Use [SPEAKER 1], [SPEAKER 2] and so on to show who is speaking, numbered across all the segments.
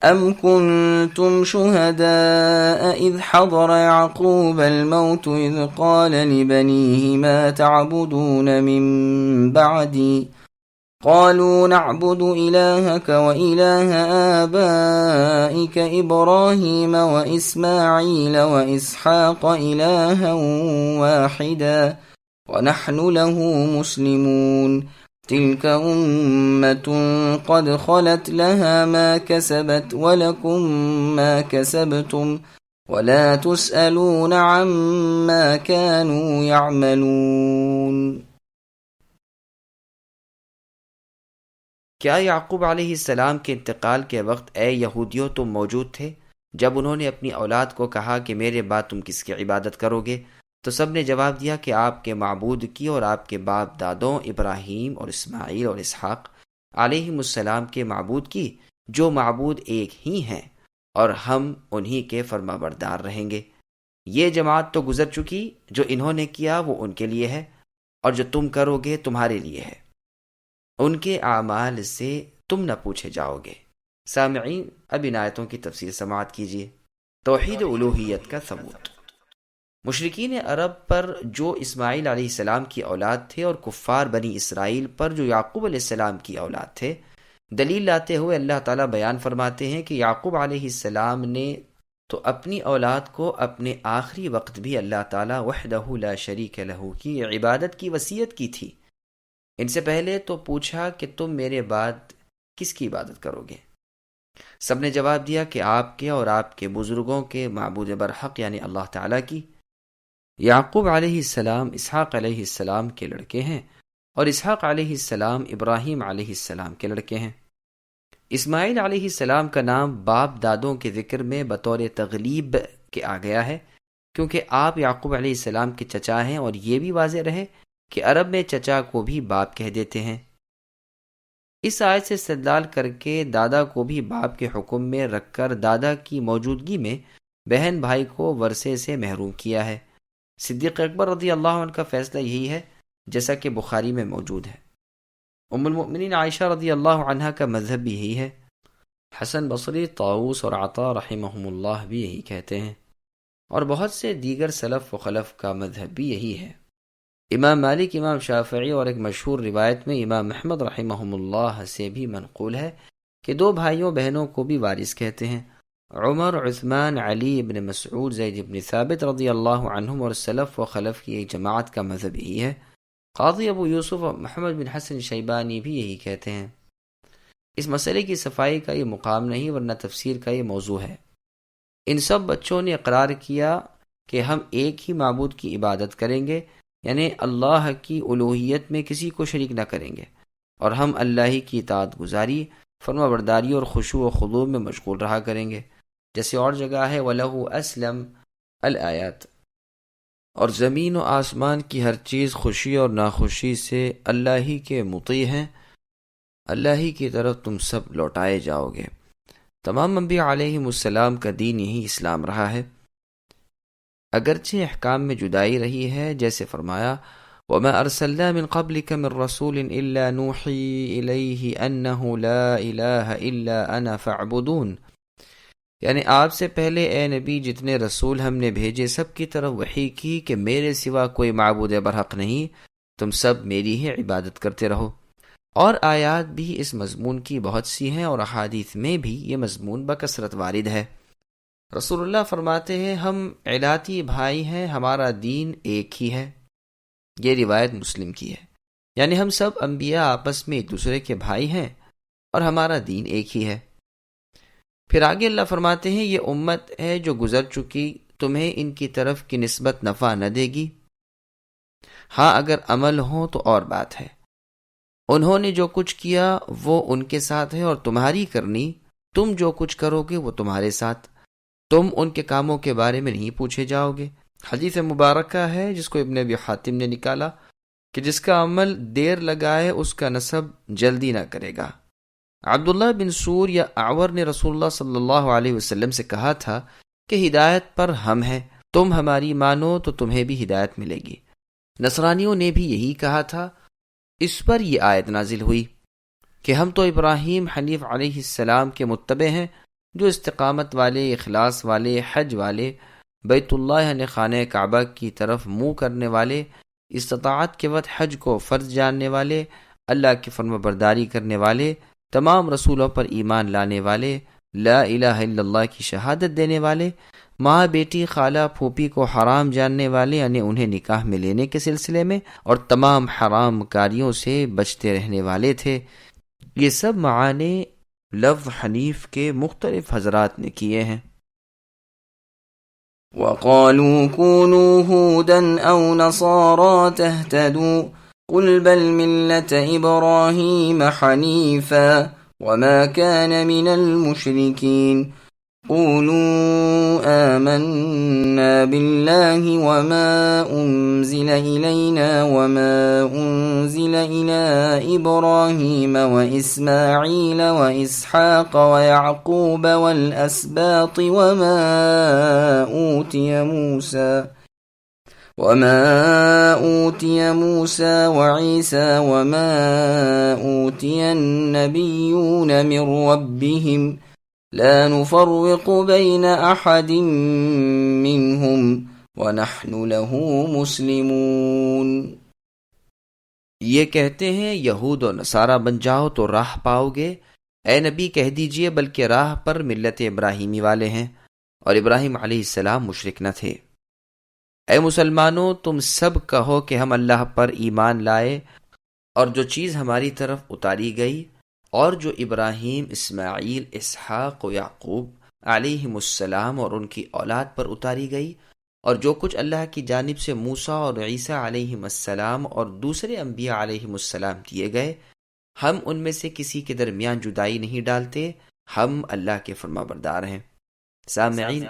[SPEAKER 1] أم كنتم شهداء إذ حضر يعقوب الموت إذ قال لبنيه ما تعبدون من بعدي قالوا نعبد إلهك وإله آبائك إبراهيم وإسماعيل وإسحاق إلها واحدا ونحن له مسلمون تلك أمة قد خلت لها ما كسبت ولكم ما كسبتم ولا تسألون عما كانوا يعملون۔
[SPEAKER 2] کیا یعقوب علیہ السلام کے انتقال کے وقت اے یہودیوں تم موجود تھے جب انہوں نے اپنی اولاد کو کہا کہ میرے بعد تم کس کی عبادت کرو گے؟ تو سب نے جواب دیا کہ آپ کے معبود کی اور آپ کے باپ دادوں ابراہیم اور اسماعیل اور اسحاق علیہم السلام کے معبود کی، جو معبود ایک ہی ہیں، اور ہم انہی کے فرما بردار رہیں گے۔ یہ جماعت تو گزر چکی، جو انہوں نے کیا وہ ان کے لیے ہے، اور جو تم کرو گے تمہارے لیے ہے، ان کے اعمال سے تم نہ پوچھے جاؤ گے۔ سامعین، اب ان آیتوں کی تفسیر سماعت کیجیے۔ توحید الوہیت کا ثبوت۔ مشرکین عرب پر جو اسماعیل علیہ السلام کی اولاد تھے اور کفار بنی اسرائیل پر جو یعقوب علیہ السلام کی اولاد تھے، دلیل لاتے ہوئے اللہ تعالیٰ بیان فرماتے ہیں کہ یعقوب علیہ السلام نے تو اپنی اولاد کو اپنے آخری وقت بھی اللہ تعالیٰ وحدہ لا شریک لہ کی عبادت کی وصیت کی تھی۔ ان سے پہلے تو پوچھا کہ تم میرے بعد کس کی عبادت کرو گے؟ سب نے جواب دیا کہ آپ کے اور آپ کے بزرگوں کے معبود برحق یعنی اللہ تعالیٰ کی۔ یعقوب علیہ السلام اسحاق علیہ السلام کے لڑکے ہیں، اور اسحاق علیہ السلام ابراہیم علیہ السلام کے لڑکے ہیں۔ اسماعیل علیہ السلام کا نام باپ دادوں کے ذکر میں بطور تغلیب کے آ گیا ہے، کیونکہ آپ یعقوب علیہ السلام کے چچا ہیں، اور یہ بھی واضح رہے کہ عرب میں چچا کو بھی باپ کہہ دیتے ہیں۔ اس آیت سے استدلال کر کے دادا کو بھی باپ کے حکم میں رکھ کر دادا کی موجودگی میں بہن بھائی کو ورثے سے محروم کیا ہے۔ صدیق اکبر رضی اللہ عنہ کا فیصلہ یہی ہے، جیسا کہ بخاری میں موجود ہے۔ ام المؤمنین عائشہ رضی اللہ عنہا کا مذہب بھی یہی ہے۔ حسن بصری، طاؤوس اور عطا رحمہم اللہ بھی یہی کہتے ہیں، اور بہت سے دیگر سلف و خلف کا مذہب بھی یہی ہے۔ امام مالک، امام شافعی اور ایک مشہور روایت میں امام احمد رحمہم اللہ سے بھی منقول ہے کہ دو بھائیوں بہنوں کو بھی وارث کہتے ہیں۔ عمر، عثمان، علی ابن مسعود، زید ابن ثابت رضی اللہ عنہم اور سلف و خلف کی ایک جماعت کا مذہب یہی ہے۔ قاضی ابو یوسف اور محمد بن حسن شیبانی بھی یہی کہتے ہیں۔ اس مسئلے کی صفائی کا یہ مقام نہیں، ورنہ تفسیر کا یہ موضوع ہے۔ ان سب بچوں نے اقرار کیا کہ ہم ایک ہی معبود کی عبادت کریں گے، یعنی اللہ کی الوہیت میں کسی کو شریک نہ کریں گے، اور ہم اللہ ہی کی اطاعت گزاری، فرما برداری اور خشوع و خضوع میں مشغول رہا کریں گے، جیسے اور جگہ ہے وَلَهُ أَسْلَمْ الآیات۔ اور زمین و آسمان کی ہر چیز خوشی اور ناخوشی سے اللہ ہی کے مطیع ہیں، اللہ ہی کی طرف تم سب لوٹائے جاؤ گے۔ تمام انبیاء علیہم السلام کا دین یہی اسلام رہا ہے، اگرچہ احکام میں جدائی رہی ہے، جیسے فرمایا وَمَا أَرْسَلْنَا مِن قَبْلِكَ مِن رَّسُولٍ إِلَّا نُوحِي إِلَيْهِ أَنَّهُ لَا إِلَٰهَ إِلَّا أَنَا فَاعْبُدُونِ، یعنی آپ سے پہلے اے نبی جتنے رسول ہم نے بھیجے سب کی طرف وحی کی کہ میرے سوا کوئی معبود برحق نہیں، تم سب میری ہی عبادت کرتے رہو۔ اور آیات بھی اس مضمون کی بہت سی ہیں، اور احادیث میں بھی یہ مضمون بکثرت وارد ہے۔ رسول اللہ فرماتے ہیں ہم علاتی بھائی ہیں، ہمارا دین ایک ہی ہے۔ یہ روایت مسلم کی ہے، یعنی ہم سب انبیاء آپس میں ایک دوسرے کے بھائی ہیں اور ہمارا دین ایک ہی ہے۔ پھر آگے اللہ فرماتے ہیں یہ امت ہے جو گزر چکی، تمہیں ان کی طرف کی نسبت نفع نہ دے گی، ہاں اگر عمل ہو تو اور بات ہے۔ انہوں نے جو کچھ کیا وہ ان کے ساتھ ہے، اور تمہاری کرنی، تم جو کچھ کرو گے وہ تمہارے ساتھ، تم ان کے کاموں کے بارے میں نہیں پوچھے جاؤ گے۔ حدیث مبارکہ ہے جس کو ابن ابی حاتم نے نکالا کہ جس کا عمل دیر لگائے اس کا نسب جلدی نہ کرے گا۔ عبداللہ بن سور یا اعور نے رسول اللہ صلی اللہ علیہ وسلم سے کہا تھا کہ ہدایت پر ہم ہیں، تم ہماری مانو تو تمہیں بھی ہدایت ملے گی۔ نصرانیوں نے بھی یہی کہا تھا۔ اس پر یہ آیت نازل ہوئی کہ ہم تو ابراہیم حنیف علیہ السلام کے متبع ہیں جو استقامت والے، اخلاص والے، حج والے، بیت اللہ یعنی خانہ کعبہ کی طرف منہ کرنے والے، استطاعت کے وقت حج کو فرض جاننے والے، اللہ کی فرما برداری کرنے والے، تمام رسولوں پر ایمان لانے والے، لا الہ الا اللہ کی شہادت دینے والے، ماں، بیٹی، خالہ، پھوپھی کو حرام جاننے والے یعنی انہیں نکاح میں لینے کے سلسلے میں، اور تمام حرام کاریوں سے بچتے رہنے والے تھے۔ یہ سب معانی لفظ حنیف کے مختلف حضرات نے کیے ہیں۔
[SPEAKER 1] وقالوا كونوا هودا أو نصارى تهتدوا قل بل ملة إبراهيم حنيفا وما كان من المشركين قولوا آمنا بالله وما أنزل إلينا وما أنزل إلى إبراهيم وإسماعيل وإسحاق ويعقوب والأسباط وما أوتي موسى وعيسى وما أوتي النبيون من ربهم لا نفرق بين أحد منهم ونحن له مسلمون۔
[SPEAKER 2] یہ کہتے ہیں یہود و نصارہ بن جاؤ تو راہ پاؤ گے۔ اے نبی کہہ دیجئے بلکہ راہ پر ملت ابراہیمی والے ہیں، اور ابراہیم علیہ السلام مشرک نہ تھے۔ اے مسلمانوں، تم سب کہو کہ ہم اللہ پر ایمان لائے اور جو چیز ہماری طرف اتاری گئی اور جو ابراہیم، اسماعیل، اسحاق و یعقوب علیہم السلام اور ان کی اولاد پر اتاری گئی، اور جو کچھ اللہ کی جانب سے موسیٰ اور عیسیٰ علیہم السلام اور دوسرے انبیاء علیہم السلام دیے گئے، ہم ان میں سے کسی کے درمیان جدائی نہیں ڈالتے، ہم اللہ کے فرما بردار ہیں۔ سامعین،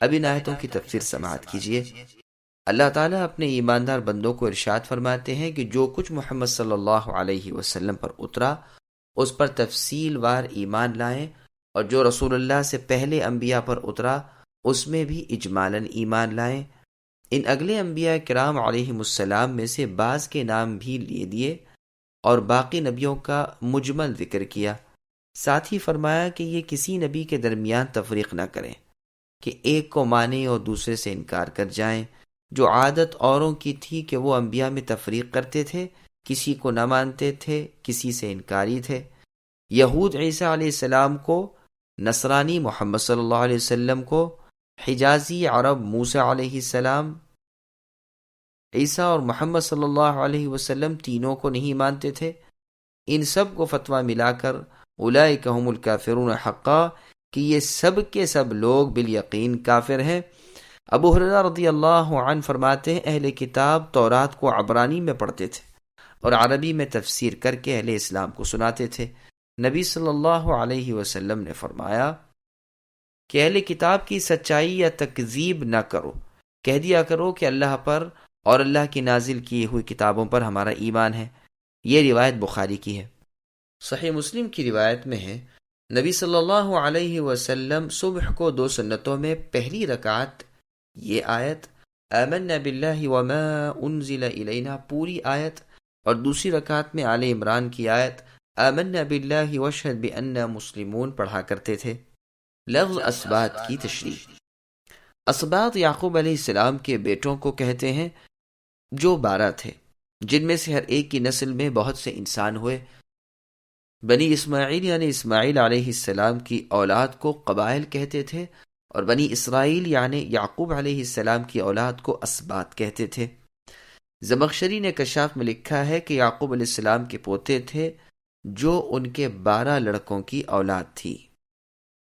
[SPEAKER 2] اب ان آیتوں کی تفسیر سماعت کیجیے۔ اللہ تعالیٰ اپنے ایماندار بندوں کو ارشاد فرماتے ہیں کہ جو کچھ محمد صلی اللہ علیہ وسلم پر اترا اس پر تفصیل وار ایمان لائیں، اور جو رسول اللہ سے پہلے انبیاء پر اترا اس میں بھی اجمالاً ایمان لائیں۔ ان اگلے انبیاء کرام علیہم السلام میں سے بعض کے نام بھی لیے دیے اور باقی نبیوں کا مجمل ذکر کیا۔ ساتھ ہی فرمایا کہ یہ کسی نبی کے درمیان تفریق نہ کریں کہ ایک کو مانیں اور دوسرے سے انکار کر جائیں۔ جو عادت اوروں کی تھی کہ وہ انبیاء میں تفریق کرتے تھے، کسی کو نہ مانتے تھے، کسی سے انکاری تھے۔ یہود عیسیٰ علیہ السلام کو، نصرانی محمد صلی اللہ علیہ وسلم کو، حجازی عرب موسیٰ علیہ السلام، عیسیٰ اور محمد صلی اللہ علیہ وسلم تینوں کو نہیں مانتے تھے۔ ان سب کو فتویٰ ملا کر اولئک هم الکافرون حقا کہ یہ سب کے سب لوگ بالیقین کافر ہیں۔ ابو ہریرہ رضی اللہ عنہ فرماتے ہیں اہل کتاب تورات کو عبرانی میں پڑھتے تھے اور عربی میں تفسیر کر کے اہل اسلام کو سناتے تھے۔ نبی صلی اللہ علیہ وسلم نے فرمایا کہ اہل کتاب کی سچائی یا تکذیب نہ کرو، کہہ دیا کرو کہ اللہ پر اور اللہ کی نازل کی ہوئی کتابوں پر ہمارا ایمان ہے۔ یہ روایت بخاری کی ہے۔ صحیح مسلم کی روایت میں ہے نبی صلی اللہ علیہ وسلم صبح کو 2 سنتوں میں پہلی رکعت یہ آیت آمنا باللہ وما انزل الینا پوری آیت، اور دوسری رکعت میں آل عمران کی آیت آمنا باللہ واشہد بأننا مسلمون پڑھا کرتے تھے۔ لفظ اسباط کی تشریح۔ اسباط یعقوب علیہ السلام کے بیٹوں کو کہتے ہیں جو 12 تھے، جن میں سے ہر ایک کی نسل میں بہت سے انسان ہوئے۔ بنی اسماعیل یعنی اسماعیل علیہ السلام کی اولاد کو قبائل کہتے تھے، اور بنی اسرائیل یعنی یعقوب علیہ السلام کی اولاد کو اسباط کہتے تھے۔ زمخشری نے کشاف میں لکھا ہے کہ یعقوب علیہ السلام کے پوتے تھے جو ان کے 12 لڑکوں کی اولاد تھی۔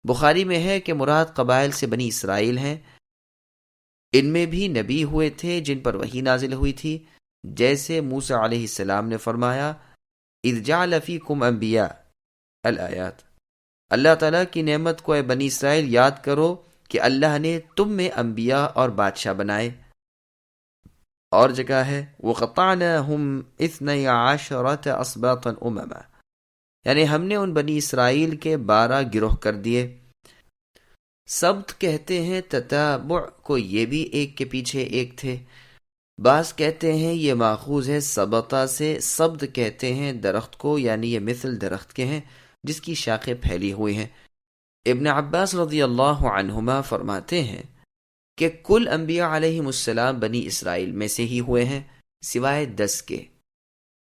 [SPEAKER 2] بخاری میں ہے کہ مراد قبائل سے بنی اسرائیل ہیں۔ ان میں بھی نبی ہوئے تھے جن پر وحی نازل ہوئی تھی، جیسے موسیٰ علیہ السلام نے فرمایا اذ جعل فیکم انبیاء الآیات۔ اللہ تعالیٰ کی نعمت کو اے بنی اسرائیل یاد کرو کہ اللہ نے تم میں انبیاء اور بادشاہ بنائے۔ اور جگہ ہے وَقَطَعْنَاهُمْ 12 أَسْبَاطًا أُمَمًا، یعنی ہم نے ان بنی اسرائیل کے 12 گروہ کر دیے۔ سبت کہتے ہیں تتابع کو، یہ بھی ایک کے پیچھے ایک تھے۔ بعض کہتے ہیں یہ ماخوذ ہے سبطہ سے، سبت کہتے ہیں درخت کو، یعنی یہ مثل درخت کے ہیں جس کی شاخیں پھیلی ہوئی ہیں۔ ابن عباس رضی اللہ عنہما فرماتے ہیں کہ کل انبیاء علیہم السلام بنی اسرائیل میں سے ہی ہوئے ہیں سوائے 10 کے: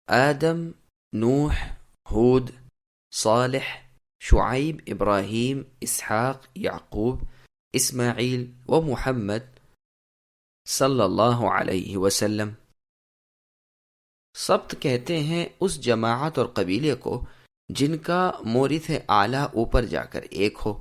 [SPEAKER 2] آدم، نوح، ہود، صالح، شعیب، ابراہیم، اسحاق، یعقوب، اسماعیل و محمد صلی اللہ علیہ وسلم۔ سبت کہتے ہیں اس جماعت اور قبیلے کو جن کا مورث اعلیٰ اوپر جا کر ایک ہو،